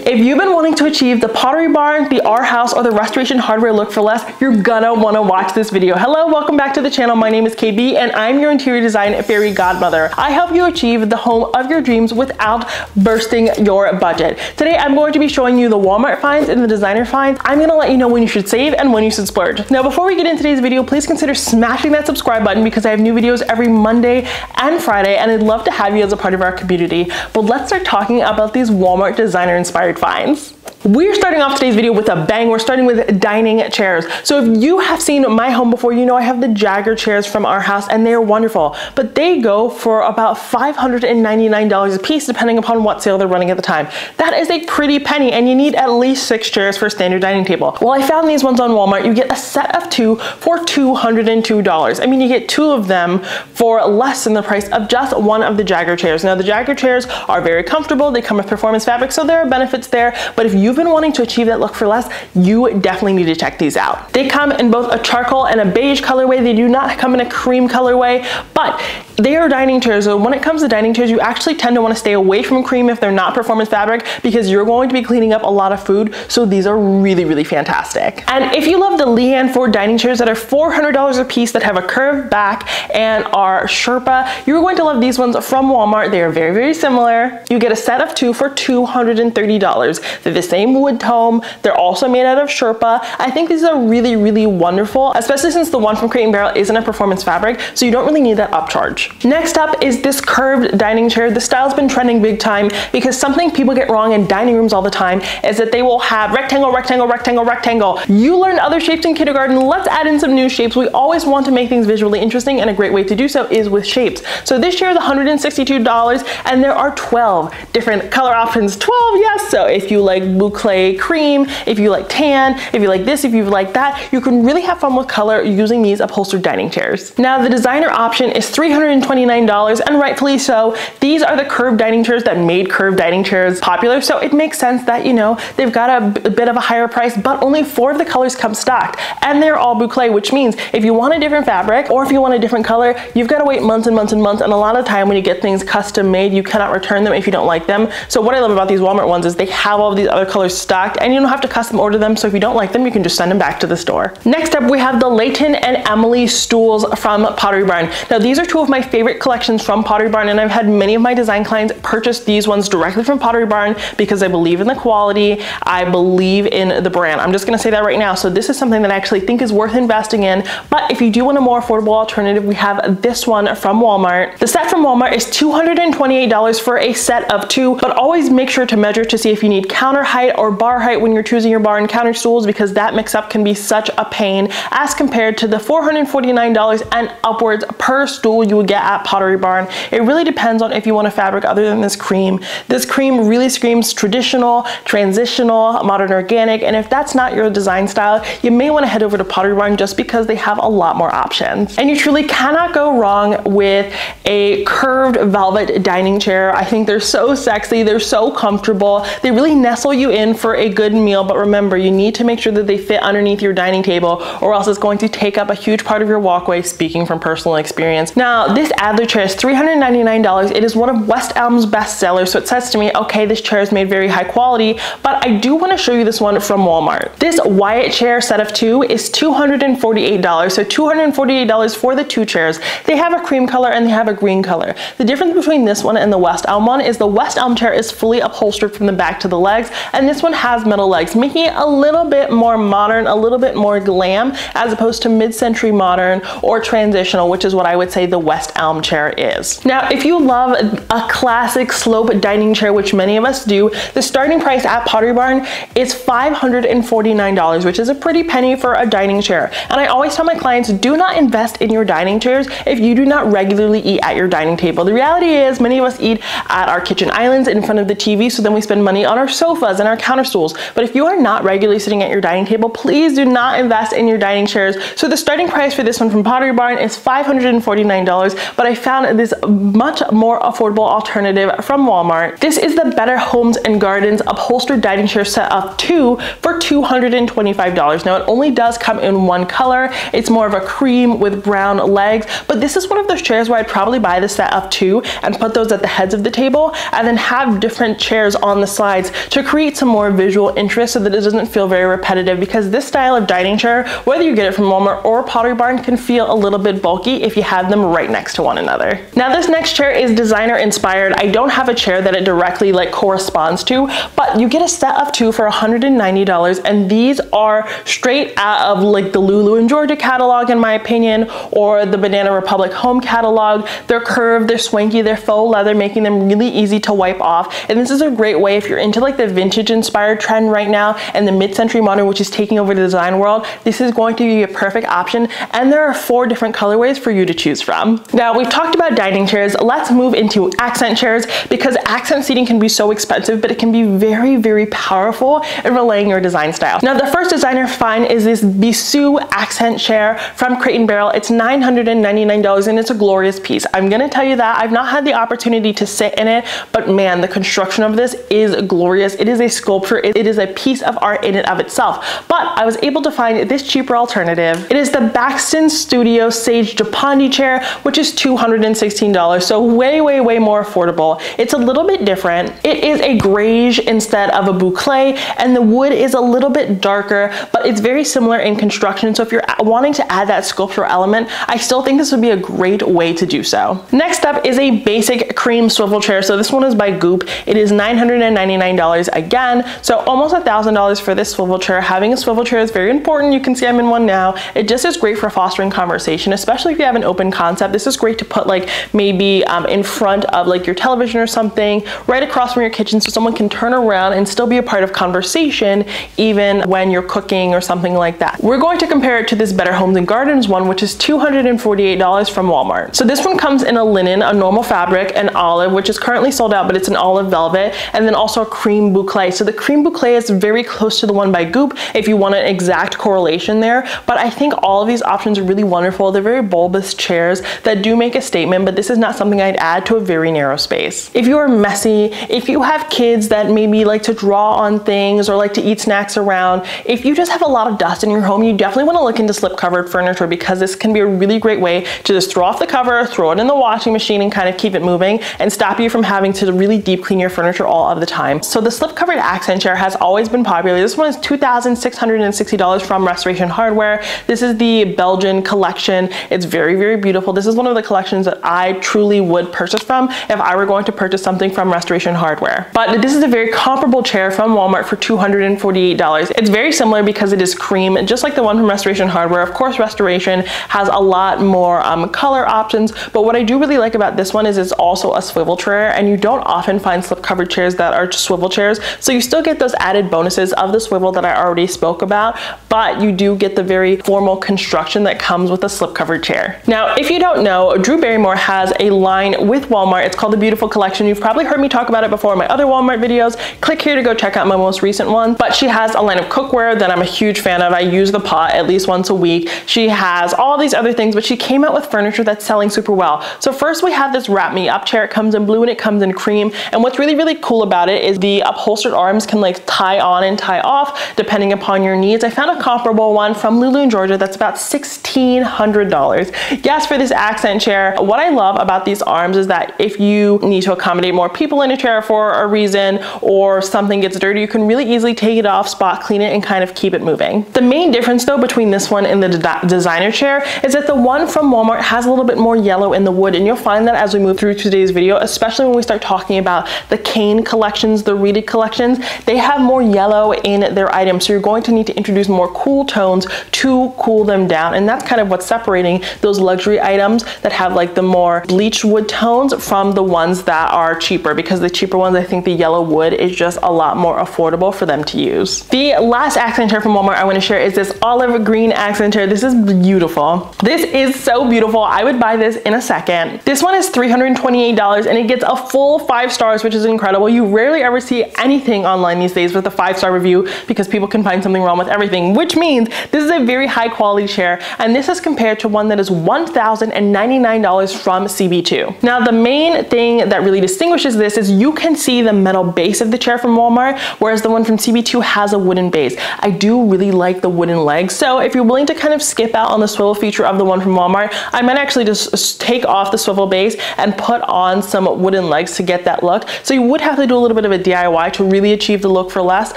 If you've been wanting to achieve the Pottery Barn, the Arhaus, or the restoration hardware look for less, you're gonna wanna watch this video. Hello, welcome back to the channel. My name is KB and I'm your interior design fairy godmother. I help you achieve the home of your dreams without bursting your budget. Today, I'm going to be showing you the Walmart finds and the designer finds. I'm gonna let you know when you should save and when you should splurge. Now, before we get into today's video, please consider smashing that subscribe button because I have new videos every Monday and Friday, and I'd love to have you as a part of our community. But let's start talking about these Walmart designer inspired finds. We're starting off today's video with a bang. We're starting with dining chairs. So if you have seen my home before, you know I have the Jagger chairs from Arhaus and they're wonderful, but they go for about $599 a piece depending upon what sale they're running at the time. That is a pretty penny and you need at least 6 chairs for a standard dining table. Well, I found these ones on Walmart. You get a set of 2 for $202. I mean, you get 2 of them for less than the price of just one of the Jagger chairs. Now, the Jagger chairs are very comfortable. They come with performance fabric, so there are benefits there, but if you've been wanting to achieve that look for less, you definitely need to check these out. They come in both a charcoal and a beige colorway. They do not come in a cream colorway, but they are dining chairs. So when it comes to dining chairs, you actually tend to want to stay away from cream if they're not performance fabric because you're going to be cleaning up a lot of food. So these are really, really fantastic. And if you love the Leanne Ford dining chairs that are $400 a piece that have a curved back and are Sherpa, you're going to love these ones from Walmart. They are very, very similar. You get a set of 2 for $230. They're the same wood tone. They're also made out of Sherpa. I think these are really, really wonderful, especially since the one from Crate & Barrel isn't a performance fabric, so you don't really need that upcharge. Next up is this curved dining chair. The style's been trending big time because something people get wrong in dining rooms all the time is that they will have rectangle, rectangle, rectangle, rectangle. You learned other shapes in kindergarten. Let's add in some new shapes. We always want to make things visually interesting, and a great way to do so is with shapes. So this chair is $162 and there are 12 different color options. 12, yes. So if you like boucle cream, if you like tan, if you like this, if you like that, you can really have fun with color using these upholstered dining chairs. Now, the designer option is $329, and rightfully so. These are the curved dining chairs that made curved dining chairs popular, so it makes sense that, you know, they've got a bit of a higher price, but only 4 of the colors come stocked, and they're all boucle, which means if you want a different fabric or if you want a different color, you've got to wait months and months and months, and a lot of time when you get things custom made, you cannot return them if you don't like them. So what I love about these Walmart ones is they have all of these other colors stocked, and you don't have to custom order them, so if you don't like them, you can just send them back to the store. Next up, we have the Layton and Emily stools from Pottery Barn. Now, these are 2 of my favorite collections from Pottery Barn, and I've had many of my design clients purchase these ones directly from Pottery Barn because I believe in the quality, I believe in the brand. I'm just gonna say that right now. So this is something that I actually think is worth investing in, but if you do want a more affordable alternative, we have this one from Walmart. The set from Walmart is $228 for a set of 2, but always make sure to measure to see if you need counter height or bar height when you're choosing your bar and counter stools, because that mix up can be such a pain as compared to the $449 and upwards per stool you would get at Pottery Barn. It really depends on if you want a fabric other than this cream. This cream really screams traditional, transitional, modern organic, and if that's not your design style, you may want to head over to Pottery Barn just because they have a lot more options. And you truly cannot go wrong with a curved velvet dining chair. I think they're so sexy, they're so comfortable, they really nestle you in for a good meal, but remember, you need to make sure that they fit underneath your dining table or else it's going to take up a huge part of your walkway, speaking from personal experience. Now, this Adler chair is $399. It is one of West Elm's best sellers, so it says to me, okay, this chair is made very high quality, but I do want to show you this one from Walmart. This Wyatt chair set of 2 is $248, so $248 for the 2 chairs. They have a cream color and they have a green color. The difference between this one and the West Elm one is the West Elm chair is fully upholstered from the back to the legs, and this one has metal legs, making it a little bit more modern, a little bit more glam, as opposed to mid-century modern or transitional, which is what I would say the West Elm chair is. Now, if you love a classic slope dining chair, which many of us do, the starting price at Pottery Barn is $549, which is a pretty penny for a dining chair. And I always tell my clients, do not invest in your dining chairs if you do not regularly eat at your dining table. The reality is many of us eat at our kitchen islands in front of the TV, so then we spend money on our sofas and our counter stools. But if you are not regularly sitting at your dining table, please do not invest in your dining chairs. So the starting price for this one from Pottery Barn is $549, but I found this much more affordable alternative from Walmart. This is the Better Homes and Gardens upholstered dining chair set of 2 for $225. Now it only does come in one color. It's more of a cream with brown legs, but this is one of those chairs where I'd probably buy the set of 2 and put those at the heads of the table and then have different chairs on the sides to create some more visual interest so that it doesn't feel very repetitive, because this style of dining chair, whether you get it from Walmart or Pottery Barn, can feel a little bit bulky if you have them right next to one another. Now this next chair is designer inspired. I don't have a chair that it directly corresponds to, but you get a set of 2 for $190, and these are straight out of the Lulu and Georgia catalog in my opinion, or the Banana Republic home catalog. They're curved, they're swanky, they're faux leather, making them really easy to wipe off. And this is a great way if you're into the vintage inspired trend right now and the mid-century modern, which is taking over the design world. This is going to be a perfect option, and there are 4 different colorways for you to choose from. Now we've talked about dining chairs. Let's move into accent chairs, because accent seating can be so expensive, but it can be very, very powerful in relaying your design style. Now the first designer find is this Bisou accent chair from Crate & Barrel. It's $999 and it's a glorious piece. I'm gonna tell you that I've not had the opportunity to sit in it, but man, the construction of this is glorious. It is a sculpture. It is a piece of art in and of itself. But I was able to find this cheaper alternative. It is the Baxton Studio Sage Japandi chair, which is $216. So way, way, way more affordable. It's a little bit different. It is a greige instead of a boucle, and the wood is a little bit darker, but it's very similar in construction. So if you're wanting to add that sculptural element, I still think this would be a great way to do so. Next up is a basic cream swivel chair. So this one is by Goop. It is $999 again. So almost $1,000 for this swivel chair. Having a swivel chair is very important. You can see I'm in one now. It just is great for fostering conversation, especially if you have an open concept. This is great to put maybe in front of your television or something, right across from your kitchen, so someone can turn around and still be a part of conversation even when you're cooking or something like that. We're going to compare it to this Better Homes and Gardens one, which is $248 from Walmart. So this one comes in a linen, a normal fabric, an olive, which is currently sold out, but it's an olive velvet, and then also a cream boucle. So the cream boucle is very close to the one by Goop if you want an exact correlation there, but I think all of these options are really wonderful. They're very bulbous chairs that do make a statement, but this is not something I'd add to a very narrow space. If you are messy, if you have kids that maybe like to draw on things or like to eat snacks around, if you just have a lot of dust in your home, you definitely want to look into slip covered furniture, because this can be a really great way to just throw off the cover, throw it in the washing machine and kind of keep it moving and stop you from having to really deep clean your furniture all of the time. So the slip covered accent chair has always been popular. This one is $2,660 from Restoration Hardware. This is the Belgian collection. It's very, very beautiful. This is one of the collections that I truly would purchase from if I were going to purchase something from Restoration Hardware. But this is a very comparable chair from Walmart for $248. It's very similar because it is cream, just like the one from Restoration Hardware. Of course, Restoration has a lot more color options, but what I do really like about this one is it's also a swivel chair, and you don't often find slip covered chairs that are just swivel chairs. So you still get those added bonuses of the swivel that I already spoke about, but you do get the very formal construction that comes with a slip covered chair. Now, if you don't know, Drew Barrymore has a line with Walmart. It's called the Beautiful Collection. You've probably heard me talk about it before in my other Walmart videos. Click here to go check out my most recent one. But she has a line of cookware that I'm a huge fan of. I use the pot at least once a week. She has all these other things, but she came out with furniture that's selling super well. So first we have this Wrap Me Up chair. It comes in blue and it comes in cream. And what's really, really cool about it is the upholstered arms can tie on and tie off depending upon your needs. I found a comparable one from Lulu in Georgia that's about $1,600. Yes, for this accent chair. What I love about these arms is that if you need to accommodate more people in a chair for a reason, or something gets dirty, you can really easily take it off, spot clean it, and kind of keep it moving. The main difference though between this one and the designer chair is that the one from Walmart has a little bit more yellow in the wood, and you'll find that as we move through today's video, especially when we start talking about the cane collections, the reeded collections, they have more yellow in their items. So you're going to need to introduce more cool tones to cool them down. And that's kind of what's separating those luxury items that have the more bleached wood tones from the ones that are cheaper, because the cheaper ones, I think the yellow wood is just a lot more affordable for them to use. The last accent chair from Walmart I want to share is this olive green accent chair. This is beautiful. This is so beautiful. I would buy this in a second. This one is $328 and it gets a full 5 stars, which is incredible. You rarely ever see anything online these days with a 5-star review, because people can find something wrong with everything, which means this is a very high quality chair, and this is compared to one that is $1,099 $99 from CB2. Now, the main thing that really distinguishes this is you can see the metal base of the chair from Walmart, whereas the one from CB2 has a wooden base. I do really like the wooden legs, so if you're willing to kind of skip out on the swivel feature of the one from Walmart, I might actually just take off the swivel base and put on some wooden legs to get that look. So you would have to do a little bit of a DIY to really achieve the look for less,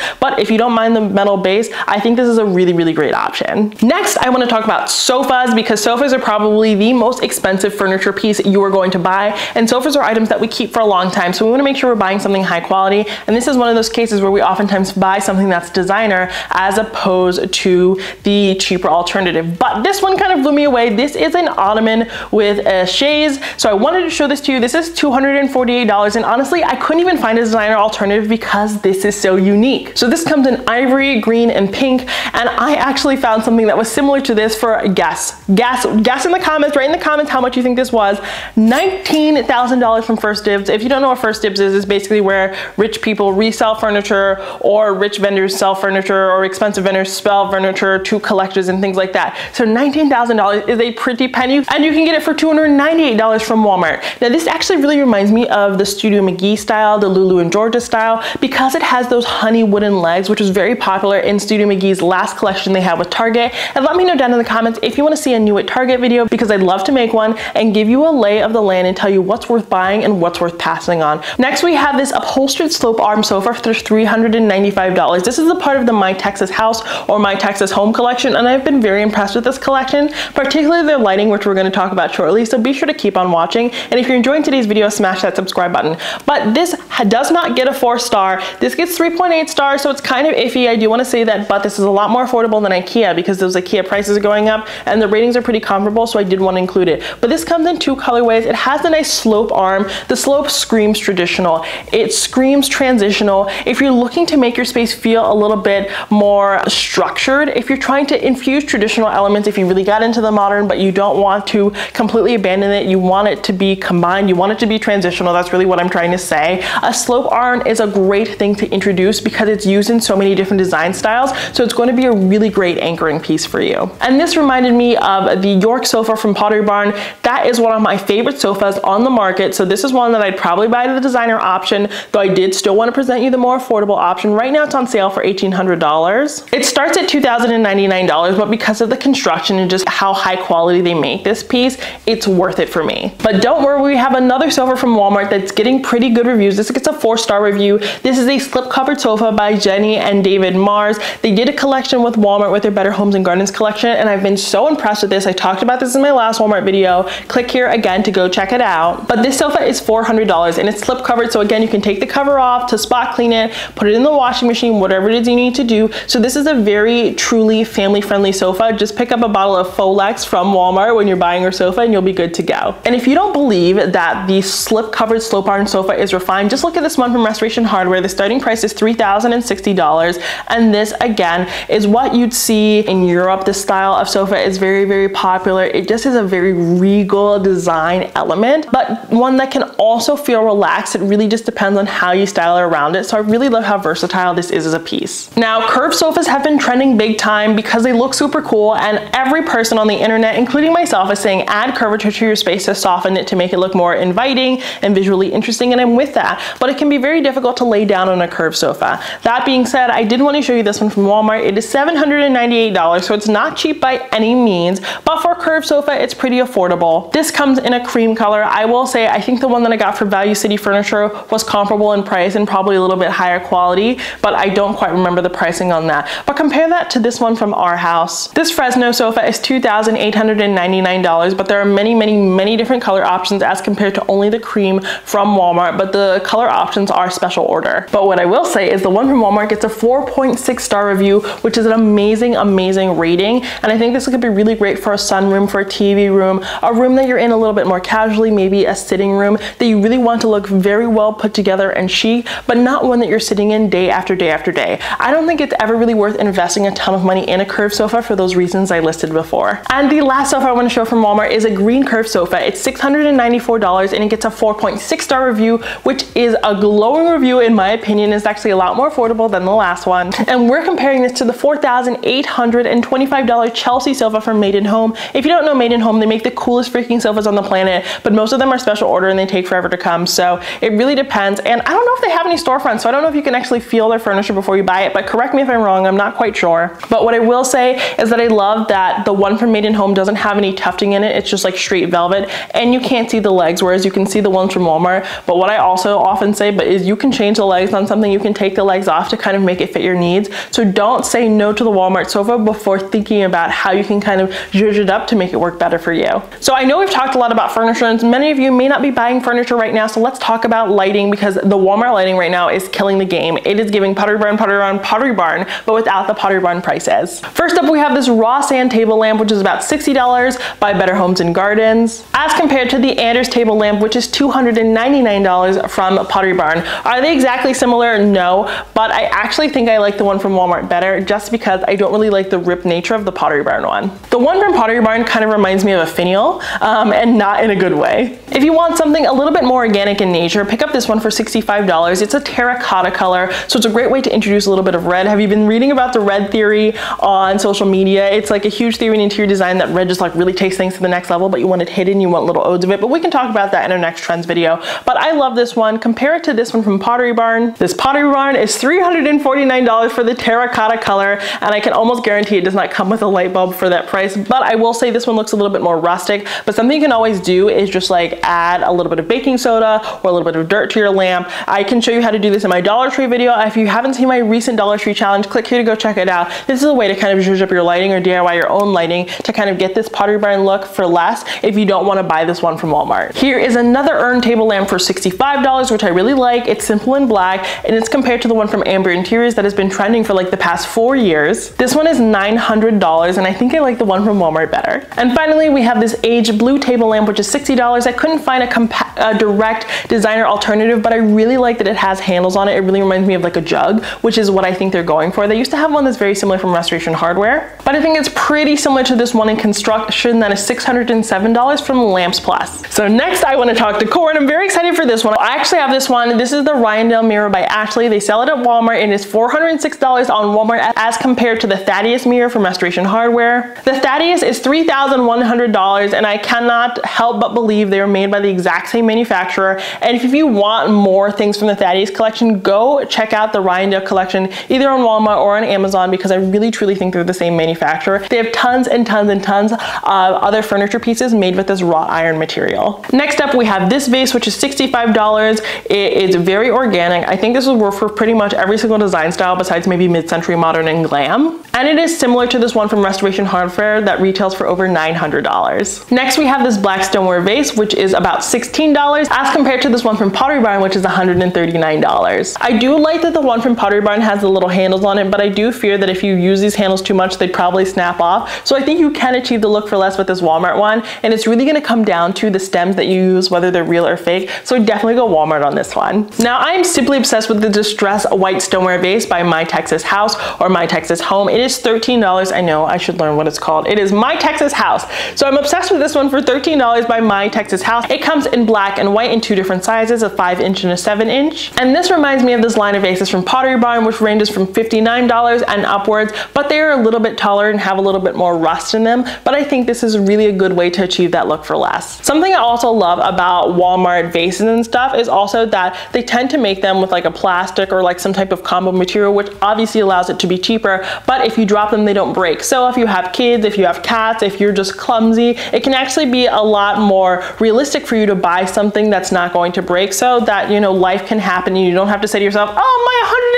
but if you don't mind the metal base, I think this is a really, really great option. Next, I want to talk about sofas, because sofas are probably the most expensive furniture piece you are going to buy, and sofas are items that we keep for a long time, so we want to make sure we're buying something high quality, and this is one of those cases where we oftentimes buy something that's designer as opposed to the cheaper alternative. But this one kind of blew me away. This is an ottoman with a chaise, so I wanted to show this to you. This is $248, and honestly, I couldn't even find a designer alternative because this is so unique. So this comes in ivory, green, and pink, and I actually found something that was similar to this for a guess in the comments, write in the comments how much you think this was. $19,000 from First Dibs. If you don't know what First Dibs is, it's basically where rich people resell furniture, or rich vendors sell furniture, or expensive vendors sell furniture to collectors and things like that. So $19,000 is a pretty penny, and you can get it for $298 from Walmart. Now this actually really reminds me of the Studio McGee style, the Lulu and Georgia style, because it has those honey wooden legs, which was very popular in Studio McGee's last collection they had with Target. And let me know down in the comments if you want to see a new at Target video, because I'd love to make one and give you a lay of the land and tell you what's worth buying and what's worth passing on. Next, we have this upholstered slope arm sofa for $395. This is a part of the My Texas House or My Texas Home collection, and I've been very impressed with this collection, particularly their lighting, which we're going to talk about shortly, so be sure to keep on watching. And if you're enjoying today's video, smash that subscribe button. But this does not get a 4-star. This gets 3.8 stars, so it's kind of iffy. I do want to say that, but this is a lot more affordable than IKEA, because those IKEA prices are going up and the ratings are pretty comparable, so I did want to include it. But this comes in 2 colorways. It has a nice slope arm. The slope screams traditional. It screams transitional. If you're looking to make your space feel a little bit more structured, if you're trying to infuse traditional elements, if you really got into the modern but you don't want to completely abandon it, you want it to be combined, you want it to be transitional, that's really what I'm trying to say. A slope arm is a great thing to introduce because it's used in so many different design styles, so it's going to be a really great anchoring piece for you. And this reminded me of the York sofa from Pottery Barn. That is one of my favorite sofas on the market, so this is one that I'd probably buy the designer option, though I did still want to present you the more affordable option. Right now it's on sale for $1,800. It starts at $2,099, but because of the construction and just how high quality they make this piece, it's worth it for me. But don't worry, we have another sofa from Walmart that's getting pretty good reviews. This gets a 4-star review. This is a slip-covered sofa by Jenny and David Mars. They did a collection with Walmart with their Better Homes and Gardens collection, and I've been so impressed with this. I talked about this in my last Walmart video. Click here again to go check it out. But this sofa is $400 and it's slip covered, so again, you can take the cover off to spot clean it, put it in the washing machine, whatever it is you need to do. So this is a very truly family-friendly sofa. Just pick up a bottle of Folex from Walmart when you're buying your sofa and you'll be good to go. And if you don't believe that the slip-covered slope arm sofa is refined, just look at this one from Restoration Hardware. The starting price is $3,060, and this again is what you'd see in Europe. This style of sofa is very, very popular. It just is a very regal design element, but one that can also feel relaxed. It really just depends on how you style it around it. So I really love how versatile this is as a piece. Now, curved sofas have been trending big time because they look super cool, and every person on the internet, including myself, is saying add curvature to your space to soften it, to make it look more inviting and visually interesting, and I'm with that. But it can be very difficult to lay down on a curved sofa. That being said, I did want to show you this one from Walmart. It is $798, so it's not cheap by any means, but for a curved sofa, it's pretty affordable. This comes in a cream color. I will say, I think the one that I got for Value City Furniture was comparable in price and probably a little bit higher quality, but I don't quite remember the pricing on that. But compare that to this one from Arhaus. This Fresno sofa is $2,899, but there are many, many, many different color options as compared to only the cream from Walmart, but the color options are special order. But what I will say is the one from Walmart gets a 4.6 star review, which is an amazing, amazing rating. And I think this could be really great for a sunroom, for a TV room, a room that you're in a little bit more casually, maybe a sitting room that you really want to look very well put together and chic, but not one that you're sitting in day after day after day. I don't think it's ever really worth investing a ton of money in a curved sofa for those reasons I listed before. And the last sofa I want to show from Walmart is a green curved sofa. It's $694 and it gets a 4.6 star review, which is a glowing review in my opinion. It's actually a lot more affordable than the last one. And we're comparing this to the $4,825 Chelsea sofa from Made in Home. If you don't know Made in Home, they make the coolest freaking sofas on the planet, but most of them are special order and they take forever to come. So it really depends. And I don't know if they have any storefronts, so I don't know if you can actually feel their furniture before you buy it, but correct me if I'm wrong, I'm not quite sure. But what I will say is that I love that the one from Made in Home doesn't have any tufting in it. It's just like straight velvet, and you can't see the legs, whereas you can see the ones from Walmart. But what I also often say is you can change the legs on something, you can take the legs off to kind of make it fit your needs. So don't say no to the Walmart sofa before thinking about how you can kind of zhuzh it up to make it work better for you. So I know we've talked a lot about furniture, and many of you may not be buying furniture right now, so let's talk about lighting, because the Walmart lighting right now is killing the game. It is giving Pottery Barn, Pottery Barn, Pottery Barn, but without the Pottery Barn prices. First up, we have this raw sand table lamp, which is about $60 by Better Homes and Gardens, as compared to the Anders table lamp, which is $299 from Pottery Barn. Are they exactly similar? No, but I actually think I like the one from Walmart better, just because I don't really like the ripped nature of the Pottery Barn one. The one from Pottery Barn kind of reminds me of a finial, and not in a good way. If you want something a little bit more organic in nature, pick up this one for $65. It's a terracotta color, so it's a great way to introduce a little bit of red. Have you been reading about the red theory on social media? It's like a huge theory in interior design that red just like really takes things to the next level, but you want it hidden, you want little odes of it, but we can talk about that in our next trends video. But I love this one. Compare it to this one from Pottery Barn. This Pottery Barn is $349 for the terracotta color, and I can almost guarantee it does not come with a light bulb for that price, but I will say this one looks a little bit more rustic. But something you can always do is just like add a little bit of baking soda or a little bit of dirt to your lamp. I can show you how to do this in my Dollar Tree video. If you haven't seen my recent Dollar Tree challenge, click here to go check it out. This is a way to kind of zhuzh up your lighting or DIY your own lighting to kind of get this Pottery Barn look for less if you don't want to buy this one from Walmart. Here is another urn table lamp for $65, which I really like. It's simple and black, and it's compared to the one from Amber Interiors that has been trending for like the past 4 years. This one is $900, and I think I like the one from Walmart better. And finally, we have this aged blue table lamp, which is $60. I couldn't find a direct designer alternative, but I really like that it has handles on it. It really reminds me of like a jug, which is what I think they're going for. They used to have one that's very similar from Restoration Hardware, but I think it's pretty similar to this one in construction that is $607 from Lamps Plus. So next I want to talk decor, and I'm very excited for this one. I actually have this one. This is the Ryandale mirror by Ashley. They sell it at Walmart, and it's $406 on Walmart as compared to the Thaddeus mirror from Restoration Hardware. The Thaddeus is $3,100, and I cannot help but believe they were made by the exact same manufacturer. And if you want more things from the Thaddeus collection, go check out the Ryandale collection either on Walmart or on Amazon, because I really truly think they're the same manufacturer. They have tons and tons and tons of other furniture pieces made with this wrought iron material. Next up, we have this vase, which is $65. It is very organic. I think this will work for pretty much every single design style besides maybe mid-century modern and glam. And it is similar to this one from Restoration Hardware that retails for over $900. Next, we have this black stoneware vase, which is about $16 as compared to this one from Pottery Barn, which is $139. I do like that the one from Pottery Barn has the little handles on it, but I do fear that if you use these handles too much, they'd probably snap off. So I think you can achieve the look for less with this Walmart one, and it's really gonna come down to the stems that you use, whether they're real or fake. So definitely go Walmart on this one. Now, I'm simply obsessed with the Distress White Stoneware Vase by My Texas House or My Texas Home. It is $13. I know, I should learn what it's called. It is My Texas House. So I'm obsessed with this one for $13 by My Texas House. It comes in black and white in two different sizes, a 5-inch and a 7-inch. And this reminds me of this line of vases from Pottery Barn, which ranges from $59 and upwards, but they are a little bit taller and have a little bit more rust in them. But I think this is really a good way to achieve that look for less. Something I also love about Walmart vases and stuff is also that they tend to make them with like a plastic or like some type of combo material, which obviously allows it to be cheaper, but if you drop them, they don't break. So if you have kids, if you have cats, if you're just clumsy, it can actually be a lot more realistic for you to buy something that's not going to break, so that, you know, life can happen and you don't have to say to yourself, oh, my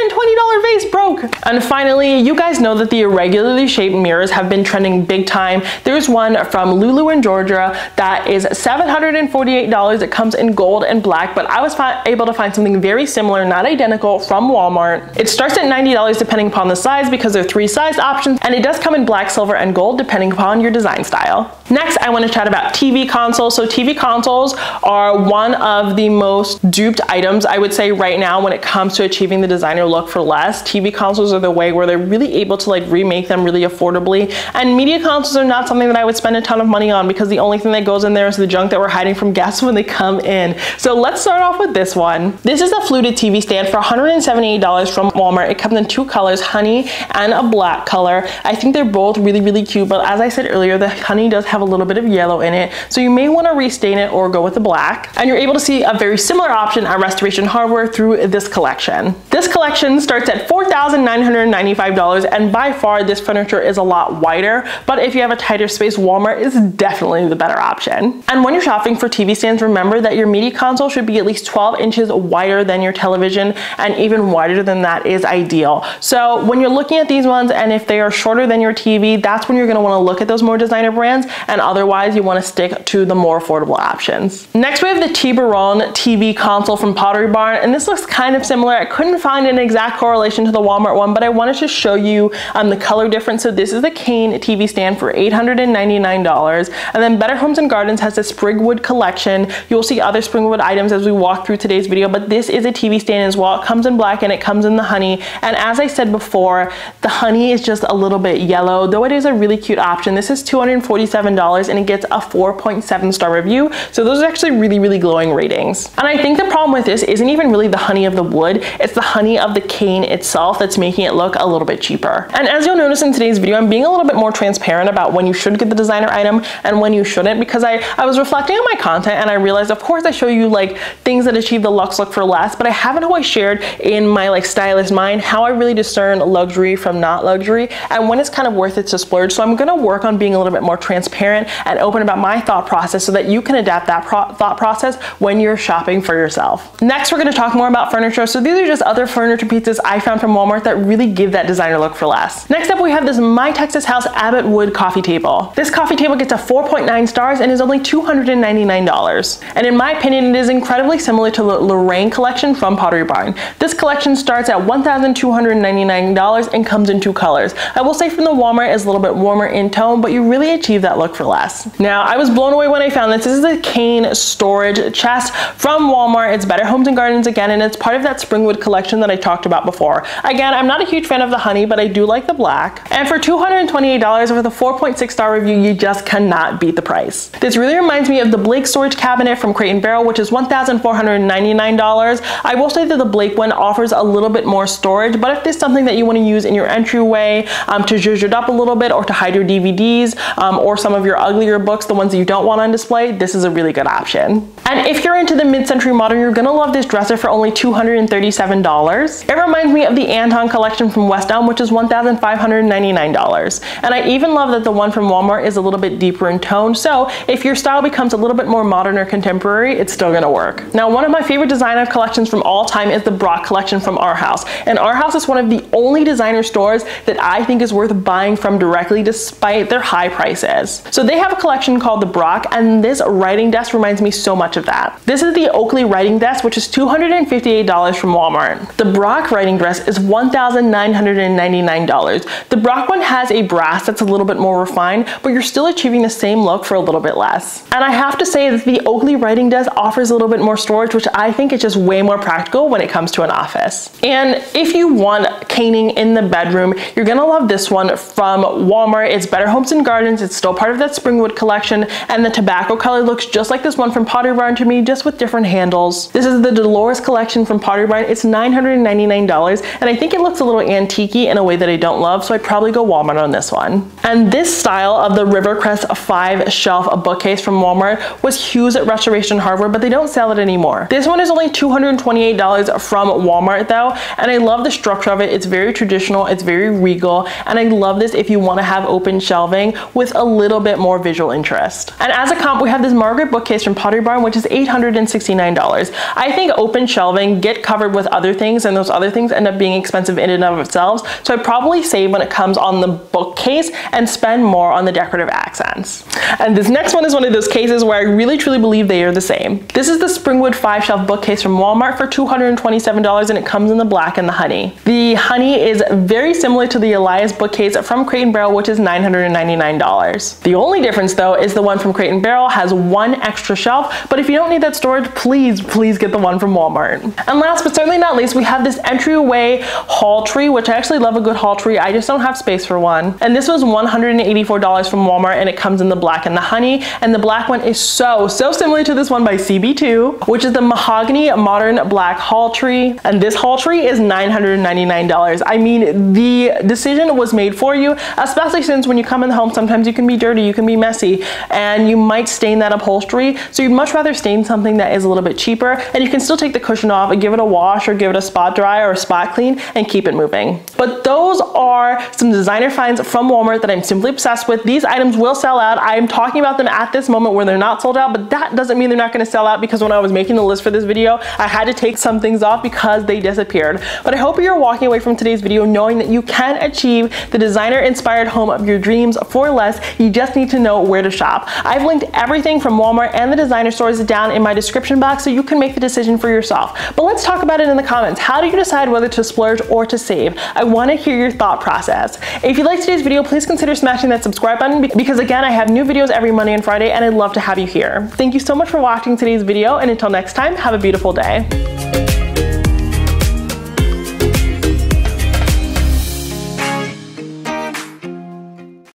$120 vase broke. And finally, you guys know that the irregularly shaped mirrors have been trending big time. There's one from Lulu in Georgia that is $748. It comes in gold and black, but I was able to find something very similar, not identical, from Walmart. It starts at $90 depending upon the size, because there are 3 size options, and it does come in black, silver, and gold depending upon your design style. Next, I want to chat about TV consoles. So TV consoles are one of the most duped items, I would say, right now when it comes to achieving the designer look for less. TV consoles are the way where they're really able to like remake them really affordably, and media consoles are not something that I would spend a ton of money on, because the only thing that goes in there is the junk that we're hiding from guests when they come in. So let's start off with this one. This is a fluted TV stand for $178 from Walmart. It comes in 2 colors, honey and a black color. I think they're both really, really cute, but as I said earlier, the honey does have a little bit of yellow in it, so you may want to restain it or go with the black. And you're able to see a very similar option at Restoration Hardware through this collection. This collection starts at $4,995, and by far this furniture is a lot wider, but if you have a tighter space, Walmart is definitely the better option. And when you're shopping for TV stands, remember that your media console should be at least 12 inches wider than your television, and even wider than that is ideal. So when you're looking at these ones, and if they are shorter than your TV, that's when you're going to want to look at those more designer brands, and otherwise you want to stick to the more affordable options. Next we have the Tiburon TV console from Pottery Barn, and this looks kind of similar. I couldn't find an exact correlation to the Walmart one, but I wanted to show you the color difference. So this is the cane TV stand for $899, and then Better Homes and Gardens has the Springwood collection. You'll see other Springwood items as we walk through today's video, but this is a TV stand as well. It comes in black and it comes in the honey, and as I said before, the honey is just a little bit yellow, though it is a really cute option. This is $247 and it gets a 4.7 star review, so those are actually really glowing ratings. And I think the problem with this isn't even really the honey of the wood, it's the honey of the cane itself that's making it look a little bit cheaper. And as you'll notice in today's video, I'm being a little bit more transparent about when you should get the designer item and when you shouldn't, because I was reflecting on my content and I realized, of course, I show you like things that achieve the luxe look for less, but I haven't always shared in my like stylist mind how I really discern luxury from not luxury and when it's kind of worth it to splurge. So I'm gonna work on being a little bit more transparent and open about my thought process so that you can adapt that thought process when you're shopping for yourself. Next, we're gonna talk more about furniture. So these are just other furniture pieces I found from Walmart that really give that designer look for less. Next up, we have this My Texas House Abbott Wood coffee table. This coffee table gets a 4.9 stars and is only $299. And in my opinion, it is incredibly similar to the Lorraine collection from Pottery Barn. This collection starts at $1,299 and comes in two colors. I will say from the Walmart is a little bit warmer in tone, but you really achieve that look for less. Now, I was blown away when I found this. This is a cane storage chest from Walmart. It's Better Homes and Gardens again, and it's part of that Springwood collection that I talked about before. Again, I'm not a huge fan of the honey, but I do like the black. And for $228 with a 4.6 star review, you just cannot beat the price. This really reminds me of the Blake storage cabinet from Crate & Barrel, which is $1,499. I will say that the Blake one offers a little bit more storage, but if there's something that you want to use in your entryway to zhuzh it up a little bit, or to hide your DVDs, or some of your uglier books, the ones that you don't want on display, this is a really good option. And if you're into the mid-century modern, you're gonna love this dresser for only $237. It reminds me of the Anton collection from West Elm, which is $1,599. And I even love that the one from Walmart is a little bit deeper in tone, so if your style becomes a little bit more modern or contemporary, it's still gonna work. Now, one of my favorite designer collections from all time is the Brock collection from Arhaus. And Arhaus is one of the only designer stores that I think is worth buying from directly despite their high prices. So they have a collection called the Brock, and this writing desk reminds me so much of that. This is the Oakley writing desk, which is $258 from Walmart. The Brock writing desk is $1,999. The Brock one has a brass that's a little bit more refined, but you're still achieving the same look for a little bit less. And I have to say that the Oakley writing desk offers a little bit more storage, which I think is just way more practical when it comes to an office. And if you want caning in the bedroom, you're gonna love this one from Walmart. It's Better Homes and Gardens. It's still part of that Springwood collection, and the tobacco color looks just like this one from Pottery Barn to me, just with different handles. This is the Dolores collection from Pottery Barn. It's $999, and I think it looks a little antique-y in a way that I don't love, so I'd probably go Walmart on this one. And this style of the Rivercrest 5-shelf bookcase from Walmart was huge at Restoration Hardware, but they don't sell it anymore. This one is only $228 from Walmart though, and I love the structure of it. It's very traditional, it's very regal, and I love this if you want to have open shelving with a little bit more visual interest. And as a comp, we have this Margaret bookcase from Pottery Barn, which is $869. I think open shelving get covered with other things, and those other things end up being expensive in and of themselves, so I probably save when it comes on the bookcase and spend more on the decorative accents. And this next one is one of those cases where I really truly believe they are the same. This is the Springwood 5-shelf bookcase from Walmart for $227, and it comes in the black and the honey. The honey is very similar to the Elias bookcase from Crate & Barrel, which is $999. The only difference though is the one from Crate & Barrel has one extra shelf, but if you don't need that storage, please get the one from Walmart. And last but certainly not least, we have this entryway hall tree, which I actually love a good hall tree. I just don't have space for one. And this was $184 from Walmart, and it comes in the black and the honey. And the black one is so similar to this one by CB2, which is the mahogany modern black hall tree. And this hall tree is $999. I mean, the decision was made for you, especially since when you come in the home, sometimes you can be dirty, you can be messy and you might stain that upholstery. So you'd much rather stain something that is a little bit cheaper, and you can still take the cushion off and give it a wash or give it a spot dry or a spot clean and keep it moving. But those are some designer finds from Walmart that I'm simply obsessed with. These items will sell out. I'm talking about them at this moment where they're not sold out, but that doesn't mean they're not going to sell out, because when I was making the list for this video, I had to take some things off because they disappeared. But I hope you're walking away from today's video knowing that you can achieve the designer inspired home of your dreams for less. You just need to know where to shop. I've linked everything from Walmart and the designer stores down in my description box so you can make the decision for yourself. But let's talk about it in the comments. How do you decide whether to splurge or to save? I want to hear your thought process. If you liked today's video, please consider smashing that subscribe button, because again, I have new videos every Monday and Friday, and I'd love to have you here. Thank you so much for watching today's video, and until next time, have a beautiful day.